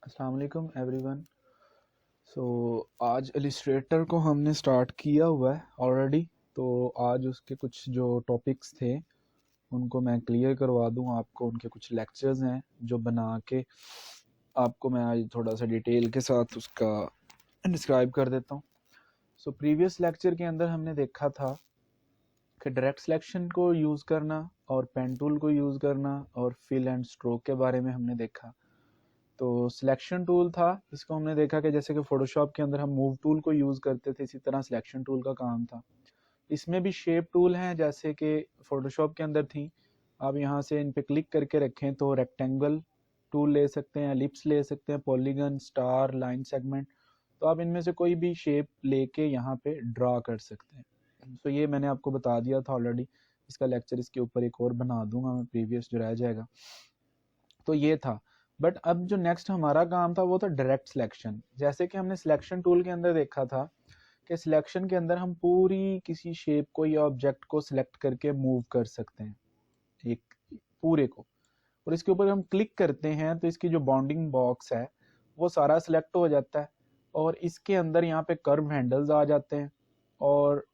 अस्सलाम वालेकुम एवरीवन। सो आज इलिस्ट्रेटर को हमने स्टार्ट किया हुआ है ऑलरेडी। तो आज उसके कुछ जो टॉपिक्स थे उनको मैं क्लियर करवा दूं आपको। उनके कुछ लेक्चर्स हैं जो बना के आपको मैं आज थोड़ा सा डिटेल के साथ उसका डिस्क्राइब कर देता हूं। सो प्रीवियस लेक्चर के अंदर हमने देखा था कि डायरेक्ट सिलेक्शन को यूज़ करना और पेन टूल को यूज़ करना और फिल एंड स्ट्रोक के बारे में हमने देखा। तो सिलेक्शन टूल था, इसको हमने देखा कि जैसे कि फोटोशॉप के अंदर हम मूव टूल को यूज़ करते थे, इसी तरह सिलेक्शन टूल का काम था। इसमें भी शेप टूल हैं जैसे कि फोटोशॉप के अंदर थी। आप यहाँ से इन पे क्लिक करके रखें तो रेक्टेंगल टूल ले सकते हैं, एलिप्स ले सकते हैं, पॉलीगन, स्टार, लाइन सेगमेंट। तो आप इनमें से कोई भी शेप लेके यहाँ पे ड्रा कर सकते हैं। तो ये मैंने आपको बता दिया था ऑलरेडी। इसका लेक्चर इसके ऊपर एक और बना दूंगा मैं, प्रीवियस जो रह जाएगा। तो ये था। बट अब जो नेक्स्ट हमारा काम था वो था डायरेक्ट सिलेक्शन। जैसे कि हमने सिलेक्शन टूल के अंदर देखा था कि सिलेक्शन के अंदर हम पूरी किसी शेप को या ऑब्जेक्ट को सिलेक्ट करके मूव कर सकते हैं, एक पूरे को। और इसके ऊपर हम क्लिक करते हैं तो इसकी जो बाउंडिंग बॉक्स है वो सारा सिलेक्ट हो जाता है और इसके अंदर यहाँ पे कर्व हैंडल्स आ जाते हैं। और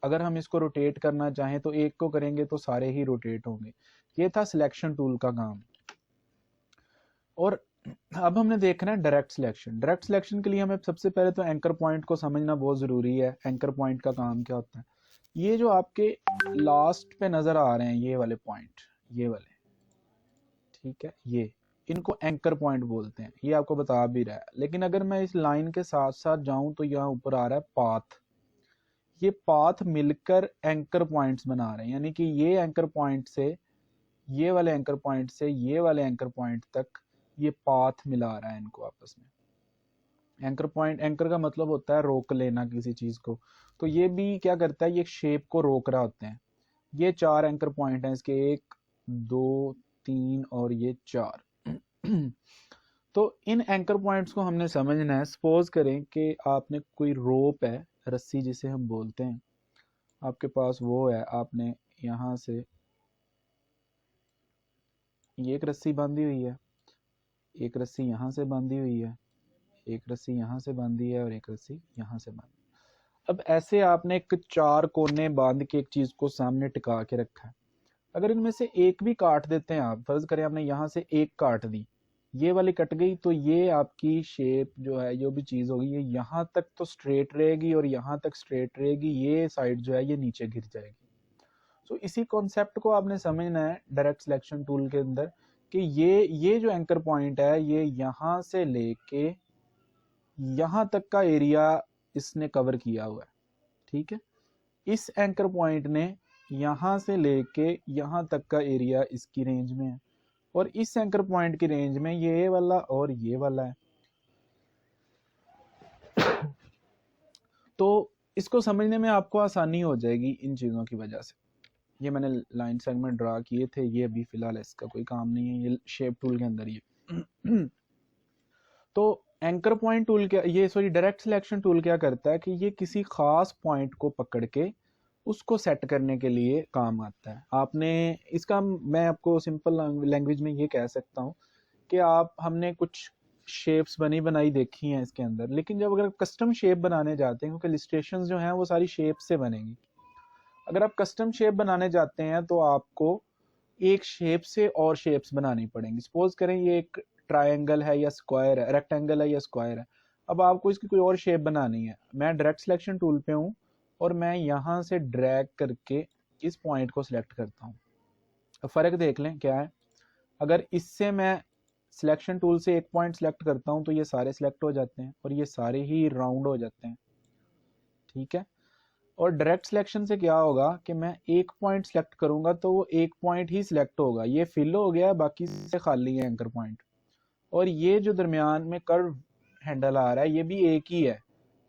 अगर हम इसको रोटेट करना चाहें तो एक को करेंगे तो सारे ही रोटेट होंगे। ये था सिलेक्शन टूल का काम। और अब हमने देखना है डायरेक्ट सिलेक्शन। डायरेक्ट सिलेक्शन के लिए हमें सबसे पहले तो एंकर पॉइंट को समझना बहुत ज़रूरी है। एंकर पॉइंट का काम क्या होता है? ये जो आपके लास्ट पे नज़र आ रहे हैं ये वाले पॉइंट, ये वाले, ठीक है, ये इनको एंकर पॉइंट बोलते हैं। ये आपको बता भी रहा है। लेकिन अगर मैं इस लाइन के साथ साथ जाऊं तो यहाँ ऊपर आ रहा है पाथ। ये पाथ मिलकर एंकर पॉइंट्स बना रहे हैं, यानी कि ये एंकर पॉइंट से ये वाले एंकर पॉइंट से ये वाले एंकर पॉइंट तक ये पाथ मिला रहा है इनको आपस में। एंकर पॉइंट, एंकर का मतलब होता है रोक लेना किसी चीज को। तो ये भी क्या करता है, ये शेप को रोक रहा होते हैं। ये चार एंकर पॉइंट हैं इसके, 1 2 3 और ये 4। तो इन एंकर पॉइंट्स को हमने समझना है। सपोज करें कि आपने कोई रोप है, रस्सी जिसे हम बोलते हैं, आपके पास वो है। आपने यहाँ से ये एक रस्सी बांधी हुई है, एक रस्सी यहाँ से बांधी हुई है, एक रस्सी यहाँ से बांधी है और एक रस्सी यहाँ से बांधी। अब ऐसे आपने एक चार कोने बांध के एक चीज को सामने टिका के रखा है। अगर इनमें से एक भी काट देते हैं आप, फर्ज करें आपने यहाँ से एक काट दी, ये वाली कट गई, तो ये आपकी शेप जो है, जो भी चीज होगी, ये यहाँ तक तो स्ट्रेट रहेगी और यहाँ तक स्ट्रेट रहेगी। ये साइड जो है ये नीचे गिर जाएगी। तो इसी कॉन्सेप्ट को आपने समझना है डायरेक्ट सिलेक्शन टूल के अंदर कि ये जो एंकर पॉइंट है ये यहाँ से लेके यहाँ तक का एरिया इसने कवर किया हुआ है, ठीक है। इस एंकर पॉइंट ने यहाँ से लेके यहाँ तक का एरिया इसकी रेंज में है और इस एंकर पॉइंट की रेंज में ये वाला और ये वाला है। तो इसको समझने में आपको आसानी हो जाएगी इन चीज़ों की वजह से। ये मैंने लाइन सेगमेंट ड्रा किए थे, ये अभी फिलहाल इसका कोई काम नहीं है, ये शेप टूल के अंदर ही है। तो एंकर पॉइंट टूल क्या, ये सॉरी डायरेक्ट सिलेक्शन टूल क्या करता है कि ये किसी खास पॉइंट को पकड़ के उसको सेट करने के लिए काम आता है। आपने इसका, मैं आपको सिंपल लैंग्वेज में ये कह सकता हूँ कि आप, हमने कुछ शेप्स बनी बनाई देखी हैं इसके अंदर, लेकिन जब अगर कस्टम शेप बनाने जाते हैं, क्योंकि इलस्ट्रेशंस जो हैं वो सारी शेप से बनेंगी। अगर आप कस्टम शेप बनाने जाते हैं तो आपको एक शेप से और शेप्स बनानी पड़ेंगी। सपोज करें ये एक ट्रायंगल है या स्क्वायर है, रेक्टेंगल है या स्क्वायर है। अब आपको इसकी कोई और शेप बनानी है। मैं डायरेक्ट सिलेक्शन टूल पे हूँ और मैं यहाँ से ड्रैग करके इस पॉइंट को सिलेक्ट करता हूँ। अब फ़र्क देख लें क्या है। अगर इससे मैं सिलेक्शन टूल से एक पॉइंट सिलेक्ट करता हूँ तो ये सारे सिलेक्ट हो जाते हैं और ये सारे ही राउंड हो जाते हैं, ठीक है। और डायरेक्ट सिलेक्शन से क्या होगा कि मैं एक पॉइंट सिलेक्ट करूंगा तो वो एक पॉइंट ही सिलेक्ट होगा, ये फिल हो गया, बाकी से खाली है एंकर पॉइंट। और ये जो दरमियान में कर्व हैंडल आ रहा है ये भी एक ही है।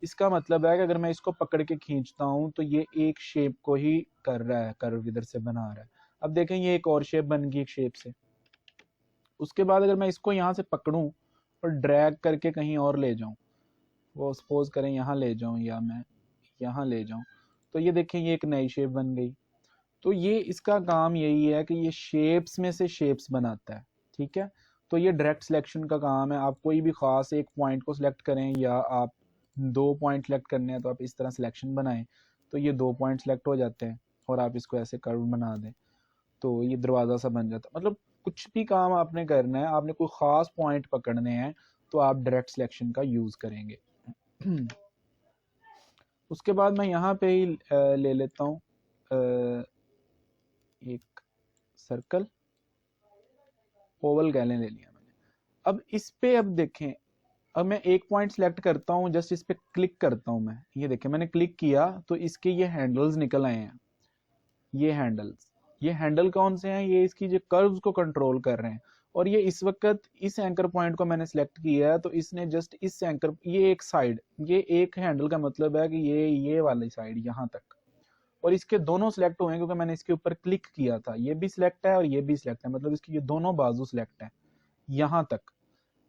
इसका मतलब है कि अगर मैं इसको पकड़ के खींचता हूं तो ये एक शेप को ही कर रहा है, कर्व इधर से बना रहा है। अब देखें ये एक और शेप बन गई एक शेप से। उसके बाद अगर मैं इसको यहाँ से पकड़ूं और ड्रैग करके कहीं और ले जाऊं, वो सपोज करें यहाँ ले जाऊं या मैं यहाँ ले जाऊं, तो ये देखें ये एक नई शेप बन गई। तो ये इसका काम यही है कि ये शेप्स में से शेप्स बनाता है, ठीक है। तो ये डायरेक्ट सिलेक्शन का काम है। आप कोई भी ख़ास एक पॉइंट को सिलेक्ट करें या आप 2 पॉइंट सेलेक्ट करने हैं तो आप इस तरह सिलेक्शन बनाएं, तो ये 2 पॉइंट सेलेक्ट हो जाते हैं और आप इसको ऐसे कर्व बना दें तो ये दरवाज़ा सा बन जाता है। मतलब कुछ भी काम आपने करना है, आपने कोई ख़ास पॉइंट पकड़ने हैं तो आप डायरेक्ट सिलेक्शन का यूज़ करेंगे। उसके बाद मैं यहाँ पे ही ले लेता हूँ एक सर्कल, ओवल गैलन ले लिया मैंने। अब इस पे अब देखें, अब मैं एक पॉइंट सेलेक्ट करता हूँ, जस्ट इस पे क्लिक करता हूँ मैं, ये देखें मैंने क्लिक किया तो इसके ये हैंडल्स निकल आए हैं। ये हैंडल्स, ये हैंडल कौन से हैं? ये इसकी जो कर्व्स को कंट्रोल कर रहे हैं। और ये इस वक्त इस एंकर पॉइंट को मैंने सेलेक्ट किया है तो इसने जस्ट इस एंकर, ये एक साइड, ये एक हैंडल का मतलब है कि ये वाली साइड यहाँ तक, और इसके दोनों सिलेक्ट हुए हैं क्योंकि मैंने इसके ऊपर क्लिक किया था। ये भी सिलेक्ट है और ये भी सिलेक्ट है, मतलब इसके ये दोनों बाजू सिलेक्ट है यहाँ तक।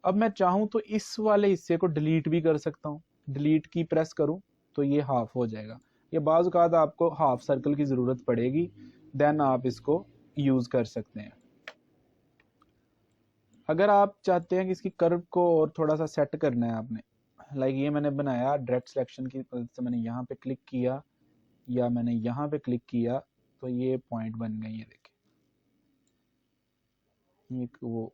अब मैं चाहूँ तो इस वाले हिस्से को डिलीट भी कर सकता हूँ। डिलीट की प्रेस करूँ तो ये हाफ हो जाएगा। ये बाज़ औक़ात आपको हाफ सर्कल की ज़रूरत पड़ेगी, देन आप इसको यूज़ कर सकते हैं। अगर आप चाहते हैं कि इसकी कर्व को और थोड़ा सा सेट करना है आपने, लाइक ये मैंने बनाया डायरेक्ट सिलेक्शन की मदद से, मैंने यहाँ पे क्लिक किया या मैंने यहाँ पे क्लिक किया तो ये पॉइंट बन गई। ये देखिए, ये वो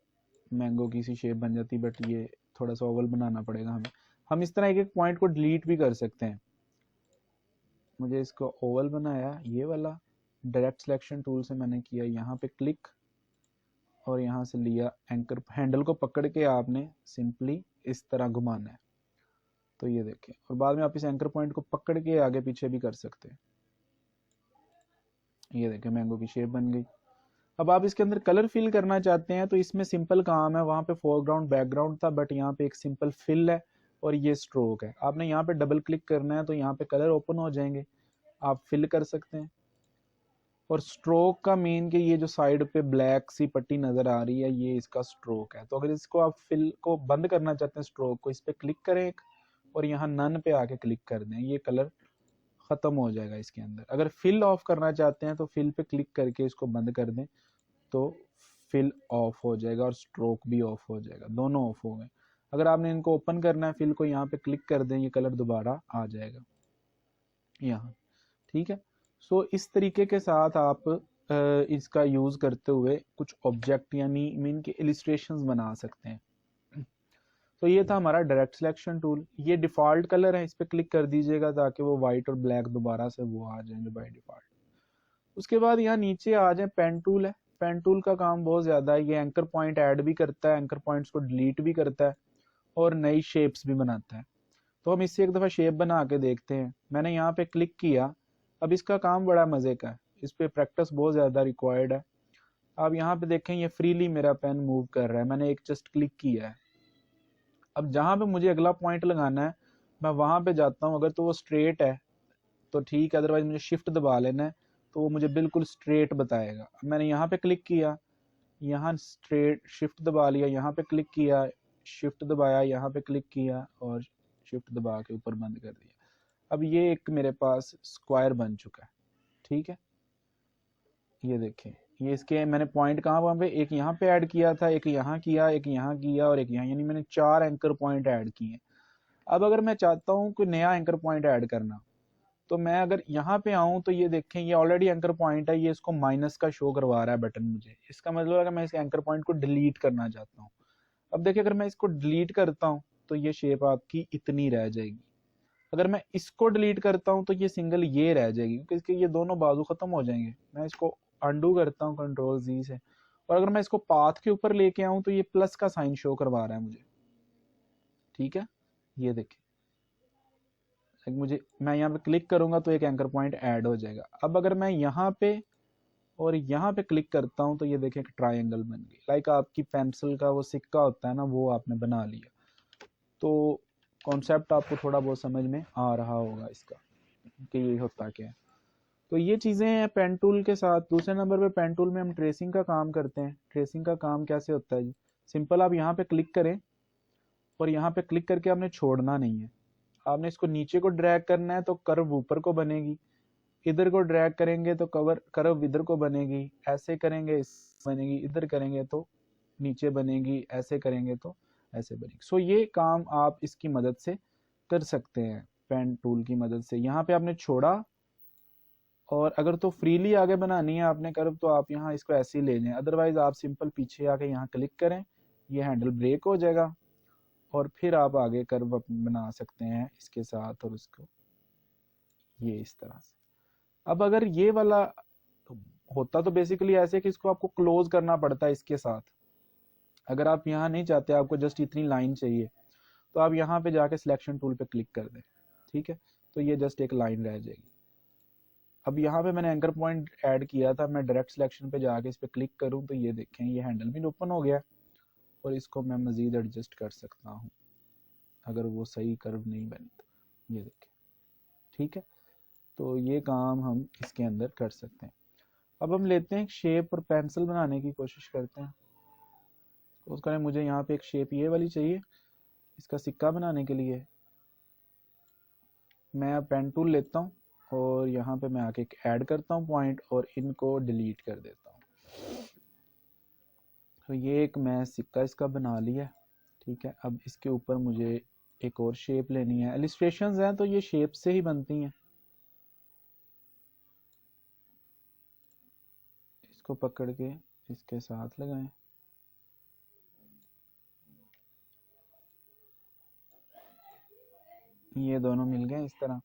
मैंगो की सी शेप बन जाती, बट ये थोड़ा सा ओवल बनाना पड़ेगा हमें। हम इस तरह एक एक पॉइंट को डिलीट भी कर सकते हैं। मुझे इसको ओवल बनाया, ये वाला डायरेक्ट सिलेक्शन टूल से मैंने किया, यहाँ पे क्लिक और यहाँ से लिया एंकर, हैंडल को पकड़ के आपने सिंपली इस तरह घुमाना है तो ये देखें। और बाद में आप इस एंकर पॉइंट को पकड़ के आगे पीछे भी कर सकते हैं। ये देखें मैंगो की शेप बन गई। अब आप इसके अंदर कलर फिल करना चाहते हैं तो इसमें सिंपल काम है। वहाँ पे फोरग्राउंड बैकग्राउंड था, बट यहाँ पे एक सिंपल फिल है और ये स्ट्रोक है। आपने यहाँ पे डबल क्लिक करना है तो यहाँ पे कलर ओपन हो जाएंगे, आप फिल कर सकते हैं। और स्ट्रोक का मेन कि ये जो साइड पे ब्लैक सी पट्टी नज़र आ रही है, ये इसका स्ट्रोक है। तो अगर इसको आप फिल को बंद करना चाहते हैं, स्ट्रोक को, इस पर क्लिक करें और यहाँ नन पे आके क्लिक कर दें, ये कलर ख़त्म हो जाएगा इसके अंदर। अगर फिल ऑफ करना चाहते हैं तो फिल पे क्लिक करके इसको बंद कर दें तो फिल ऑफ हो जाएगा और स्ट्रोक भी ऑफ हो जाएगा, दोनों ऑफ हो गए। अगर आपने इनको ओपन करना है फिल को, यहाँ पे क्लिक कर दें, ये कलर दोबारा आ जाएगा यहाँ। ठीक है। सो इस तरीके के साथ आप इसका यूज़ करते हुए कुछ ऑब्जेक्ट यानी मीन के इलिस्ट्रेशंस बना सकते हैं। तो ये था हमारा डायरेक्ट सिलेक्शन टूल। ये डिफ़ॉल्ट कलर है, इस पर क्लिक कर दीजिएगा ताकि वो वाइट और ब्लैक दोबारा से वो आ जाएंगे बाय डिफ़ॉल्ट। उसके बाद यहाँ नीचे आ जाए, पेन टूल है। पेन टूल का काम बहुत ज़्यादा है। ये एंकर पॉइंट ऐड भी करता है, एंकर पॉइंट्स को डिलीट भी करता है और नई शेप्स भी बनाता है। तो हम इससे एक दफ़ा शेप बना के देखते हैं। मैंने यहाँ पे क्लिक किया। अब इसका काम बड़ा मज़े का है, इस पर प्रैक्टिस बहुत ज़्यादा रिक्वायर्ड है। आप यहाँ पे देखें, ये फ्रीली मेरा पेन मूव कर रहा है, मैंने एक जस्ट क्लिक किया है। अब जहाँ पे मुझे अगला पॉइंट लगाना है मैं वहाँ पे जाता हूँ। अगर तो वो स्ट्रेट है तो ठीक है, अदरवाइज मुझे शिफ्ट दबा लेना है तो वो मुझे बिल्कुल स्ट्रेट बताएगा। मैंने यहाँ पे क्लिक किया, यहाँ स्ट्रेट, शिफ्ट दबा लिया, यहाँ पे क्लिक किया, शिफ्ट दबाया, यहाँ पे क्लिक किया और शिफ्ट दबा के ऊपर बंद कर दिया। अब ये एक मेरे पास स्क्वायर बन चुका है। ठीक है, ये देखें, ये इसके मैंने पॉइंट कहाँ वहाँ पे, एक यहाँ पे ऐड किया था, एक यहाँ किया, एक यहाँ किया और एक यहाँ, यानी मैंने 4 एंकर पॉइंट ऐड किए। अब अगर मैं चाहता हूँ कोई नया एंकर पॉइंट ऐड करना, तो मैं अगर यहाँ पे आऊँ तो ये देखें, ये ऑलरेडी एंकर पॉइंट है, ये इसको माइनस का शो करवा रहा है बटन मुझे। इसका मतलब है कि मैं इस एंकर पॉइंट को डिलीट करना चाहता हूँ। अब देखिए, अगर मैं इसको डिलीट करता हूँ तो ये शेप आपकी इतनी रह जाएगी। अगर मैं इसको डिलीट करता हूँ तो ये सिंगल ये रह जाएगी, क्योंकि इसके ये दोनों बाजू खत्म हो जाएंगे। मैं इसको अंडू करता हूँ कंट्रोल Z से, और अगर मैं इसको पाथ के ऊपर लेके आऊँ तो ये प्लस का साइन शो करवा रहा है मुझे। ठीक है, ये देखिए, मैं यहाँ पे क्लिक करूंगा तो एक एंकर पॉइंट ऐड हो जाएगा। अब अगर मैं यहाँ पे और यहाँ पे क्लिक करता हूँ तो ये देखें, एक ट्रायंगल बन गई। लाइक आपकी पेंसिल का वो सिक्का होता है ना, वो आपने बना लिया। तो कॉन्सेप्ट आपको थोड़ा बहुत समझ में आ रहा होगा इसका कि ये होता क्या है। तो ये चीज़ें हैं पेन टूल के साथ। दूसरे नंबर पे पेन टूल में हम ट्रेसिंग का काम करते हैं। ट्रेसिंग का काम कैसे होता है जी? सिंपल, आप यहाँ पे क्लिक करें और यहाँ पे क्लिक करके आपने छोड़ना नहीं है। आपने इसको नीचे को ड्रैग करना है तो कर्व ऊपर को बनेगी, इधर को ड्रैग करेंगे तो कर्व इधर को बनेगी, ऐसे करेंगे इस बनेगी, इधर करेंगे तो नीचे बनेगी, ऐसे करेंगे तो ऐसे बनेगी। सो ये काम आप इसकी मदद से कर सकते हैं, पेन टूल की मदद से। यहाँ पे आपने छोड़ा, और अगर तो फ्रीली आगे बनानी है आपने कर्व तो आप यहाँ इसको ऐसे ही ले लें, अदरवाइज आप सिंपल पीछे आके यहाँ क्लिक करें, ये हैंडल ब्रेक हो जाएगा और फिर आप आगे कर्व बना सकते हैं इसके साथ, और उसको ये इस तरह से। अब अगर ये वाला होता तो बेसिकली ऐसे कि इसको आपको क्लोज करना पड़ता है इसके साथ। अगर आप यहाँ नहीं चाहते, आपको जस्ट इतनी लाइन चाहिए, तो आप यहाँ पे जाके सिलेक्शन टूल पे क्लिक कर दें, ठीक है, तो ये जस्ट एक लाइन रह जाएगी। अब यहाँ पे मैंने एंकर पॉइंट ऐड किया था, मैं डायरेक्ट सिलेक्शन पे जाके इस पे क्लिक करूँ तो ये देखें ये हैंडल भी ओपन हो गया, और इसको मैं मजीद एडजस्ट कर सकता हूँ अगर वो सही कर्व नहीं बनी तो। ये देखें, ठीक है, तो ये काम हम इसके अंदर कर सकते हैं। अब हम लेते हैं एक शेप और पेंसिल बनाने की कोशिश करते हैं। तो उसका मुझे यहाँ पे एक शेप ये वाली चाहिए, इसका सिक्का बनाने के लिए मैं पेन टूल लेता हूँ और यहाँ पे मैं आके ऐड करता हूँ पॉइंट और इनको डिलीट कर देता हूँ। तो ये एक मैं सिक्का इसका बना लिया, ठीक है। अब इसके ऊपर मुझे एक और शेप लेनी है। इलिस्ट्रेशंस हैं तो ये शेप से ही बनती हैं। इसको पकड़ के इसके साथ लगाएं, ये दोनों मिल गए इस तरह।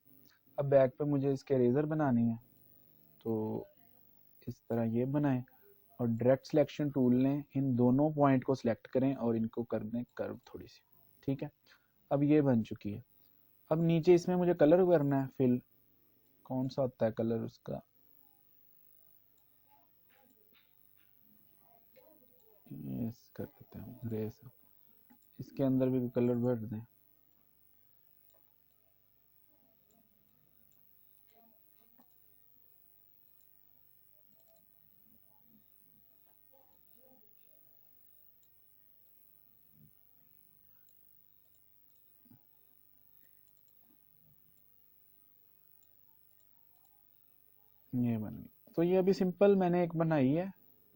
अब बैक पे मुझे इसके रेजर बनानी है, तो इस तरह ये बनाएं और डायरेक्ट सिलेक्शन टूल लें, इन दोनों पॉइंट को सिलेक्ट करें और इनको कर दें कर्व थोड़ी सी, ठीक है। अब ये बन चुकी है। अब नीचे इसमें मुझे कलर करना है, फिल कौन सा होता है कलर उसका, यस कर देते हैं ग्रे से। इसके अंदर भी कलर भर दें, ये बन गई। तो ये अभी सिंपल मैंने एक बनाई है,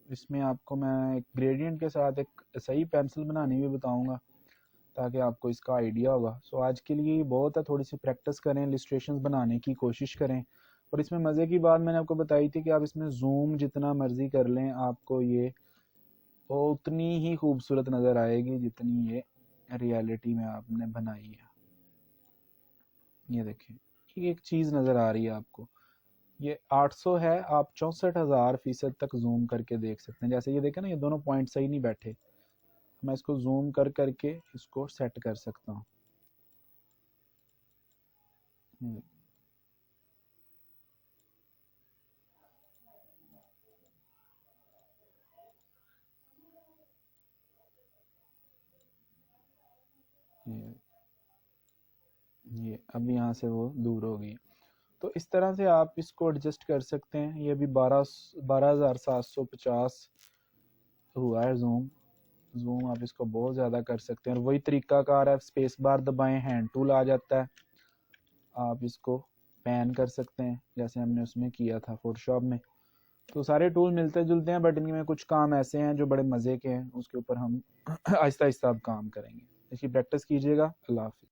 इसमें आपको मैं एक ग्रेडियंट के साथ एक सही पेंसिल बनानी भी बताऊंगा ताकि आपको इसका आइडिया होगा। सो आज के लिए ये बहुत है, थोड़ी सी प्रैक्टिस करें, इलिस्ट्रेशंस बनाने की कोशिश करें। और इसमें मज़े की बात मैंने आपको बताई थी कि आप इसमें जूम जितना मर्जी कर लें, आपको ये उतनी ही खूबसूरत नज़र आएगी जितनी ये रियलिटी में आपने बनाई है। ये देखिए एक चीज़ नज़र आ रही है आपको, ये 800 है, आप 64,000% तक जूम करके देख सकते हैं। जैसे ये देखें ना, ये दोनों पॉइंट सही नहीं बैठे, मैं इसको जूम कर करके इसको सेट कर सकता हूँ। ये अब यहाँ से वो दूर हो गई। तो इस तरह से आप इसको एडजस्ट कर सकते हैं। ये अभी 12,750 हुआ है जूम। जूम आप इसको बहुत ज़्यादा कर सकते हैं, और वही तरीकाकार है, स्पेस बार दबाएं, हैंड टूल आ जाता है, आप इसको पैन कर सकते हैं जैसे हमने उसमें किया था फोटोशॉप में। तो सारे टूल मिलते जुलते हैं, बट इनमें कुछ काम ऐसे हैं जो बड़े मज़े के हैं, उसके ऊपर हम आहिस्ता आहिस्ता अब काम करेंगे। इसकी प्रैक्टिस कीजिएगा। अल्लाह हाफिज़।